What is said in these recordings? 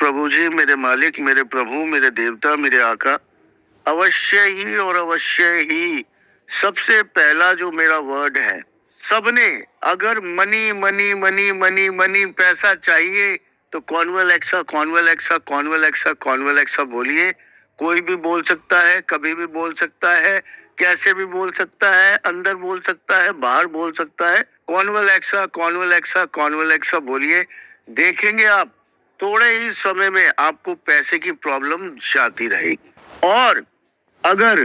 प्रभु जी, मेरे मालिक, मेरे प्रभु, मेरे देवता, मेरे आका, अवश्य ही और अवश्य ही सबसे पहला जो मेरा वर्ड है, सबने अगर money money money money money पैसा चाहिए तो कॉन्वेलेक्सा कॉन्वेलेक्सा कॉन्वेलेक्सा कॉन्वेलेक्सा बोलिए। कोई भी बोल सकता है, कभी भी बोल सकता है, कैसे भी बोल सकता है, अंदर बोल सकता है, बाहर बोल सकता है। कॉन्वेलेक्सा कॉन्वेलेक्सा कॉन्वेलेक्सा बोलिए, देखेंगे आप थोड़े ही समय में आपको पैसे की प्रॉब्लम जाती रहेगी। और अगर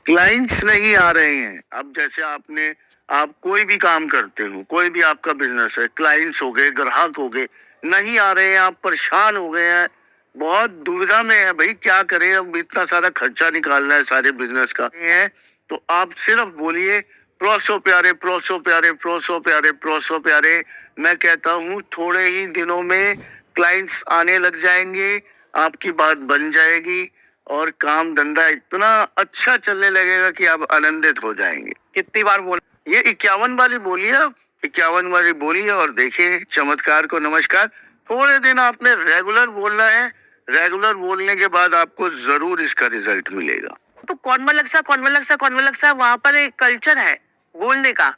क्लाइंट्स नहीं आ रहे हैं, अब जैसे आप कोई भी काम करते हो, कोई भी आपका बिजनेस है, क्लाइंट्स हो गए, ग्राहक हो गए, नहीं आ रहे हैं, आप परेशान हो गए हैं, बहुत दुविधा में है, भाई क्या करें, अब इतना सारा खर्चा निकालना है सारे बिजनेस का है, तो आप सिर्फ बोलिए प्रोसो प्यारे प्रोसो प्यारे प्रोसो प्यारे प्रोसो प्यारे। मैं कहता हूँ थोड़े ही दिनों में क्लाइंट्स आने लग जाएंगे, आपकी बात बन जाएगी और काम धंधा इतना अच्छा चलने लगेगा कि आप आनंदित हो जाएंगे। कितनी बार बोल? ये 51 वाली बोलिए, आप 51 वाली बोलिए और देखिए चमत्कार को नमस्कार। थोड़े दिन आपने रेगुलर बोलना है, रेगुलर बोलने के बाद आपको जरूर इसका रिजल्ट मिलेगा। तो कॉन्वेलेक्सा वहां पर एक कल्चर है बोलने का,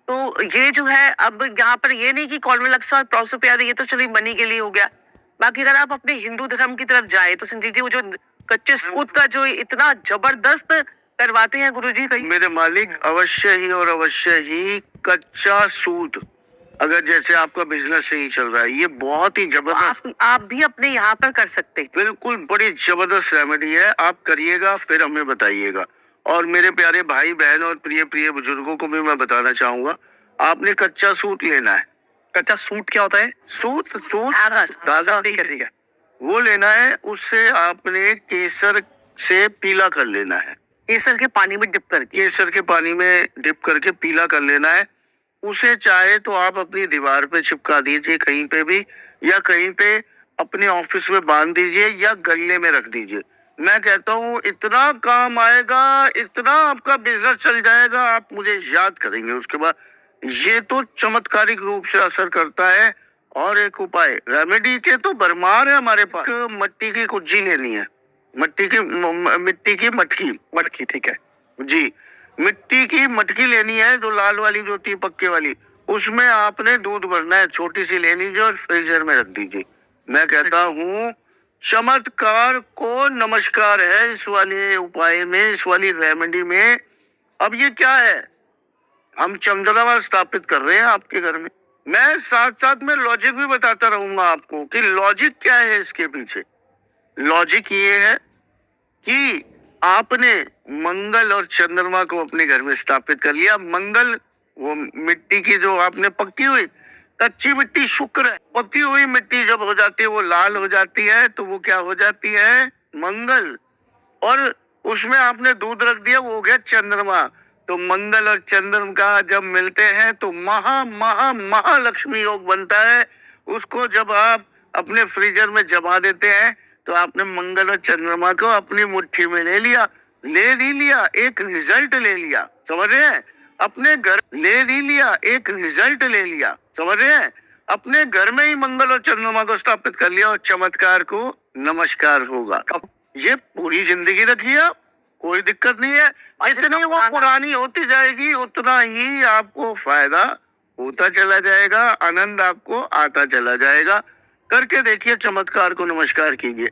तो ये जो है अब यहाँ पर ये नहीं कि कॉन्वेलेक्सा और प्रोसो प्यारे ये तो चलिए मनी के लिए हो गया। बाकी अगर आप अपने हिंदू धर्म की तरफ जाए तो संजीव जी वो जो कच्चे सूत का जो इतना जबरदस्त करवाते हैं गुरुजी कहीं। मेरे मालिक, अवश्य ही और अवश्य ही कच्चा सूत, अगर जैसे आपका बिजनेस नहीं चल रहा है, ये बहुत ही जबरदस्त आप भी अपने यहाँ पर कर सकते हैं। बिल्कुल बड़ी जबरदस्त रेमेडी है, आप करिएगा फिर हमें बताइएगा। और मेरे प्यारे भाई बहन और प्रिय प्रिय बुजुर्गों को भी मैं बताना चाहूंगा, आपने कच्चा सूत लेना है। कच्चा सूट क्या होता है? सूत ताजा, ठीक है, वो लेना है। उससे आपने केसर से पीला कर लेना है, केसर के पानी में डिप करके, केसर के पानी में डिप करके पीला कर लेना है। उसे चाहे तो आप अपनी दीवार पे चिपका दीजिए कहीं पे भी, या कहीं पे अपने ऑफिस में बांध दीजिए, या गले में रख दीजिए। मैं कहता हूँ इतना काम आएगा, इतना आपका बिजनेस चल जाएगा, आप मुझे याद करेंगे उसके बाद। ये तो चमत्कारिक रूप से असर करता है। और एक उपाय, रेमेडी के तो भरमार है हमारे पास। मिट्टी की कुज्जी लेनी है, मिट्टी की मटकी, ठीक है जी, मिट्टी की मटकी लेनी है, जो लाल वाली जो होती है पक्के वाली, उसमें आपने दूध भरना है, छोटी सी ले लीजिए और फ्रीजर में रख दीजिए। मैं कहता हूँ चमत्कार को नमस्कार है इस वाले उपाय में, इस वाली रेमेडी में। अब ये क्या है, हम चंद्रमा स्थापित कर रहे हैं आपके घर में। मैं साथ साथ में लॉजिक भी बताता रहूंगा आपको कि लॉजिक क्या है इसके पीछे। लॉजिक ये है कि आपने मंगल और चंद्रमा को अपने घर में स्थापित कर लिया। मंगल वो मिट्टी की जो आपने पक्की हुई कच्ची मिट्टी, शुक्र है। पकी हुई मिट्टी जब हो जाती है, वो लाल हो जाती है, तो वो क्या हो जाती है, मंगल। और उसमें आपने दूध रख दिया, वो हो गया चंद्रमा। तो मंगल और चंद्रमा का जब मिलते हैं तो महालक्ष्मी योग बनता है। उसको जब आप अपने फ्रीजर में जमा देते हैं तो आपने मंगल और चंद्रमा को अपनी मुट्ठी में ले लिया, एक रिजल्ट ले लिया, समझ रहे हैं? अपने घर ले लिया, एक रिजल्ट ले लिया, समझ रहे हैं? अपने घर में ही मंगल और चंद्रमा को स्थापित कर लिया और चमत्कार को नमस्कार होगा। ये पूरी जिंदगी रखिए आप, कोई दिक्कत नहीं है। जितनी वो पुरानी होती जाएगी उतना ही आपको फायदा होता चला जाएगा, आनंद आपको आता चला जाएगा। करके देखिए, चमत्कार को नमस्कार कीजिए।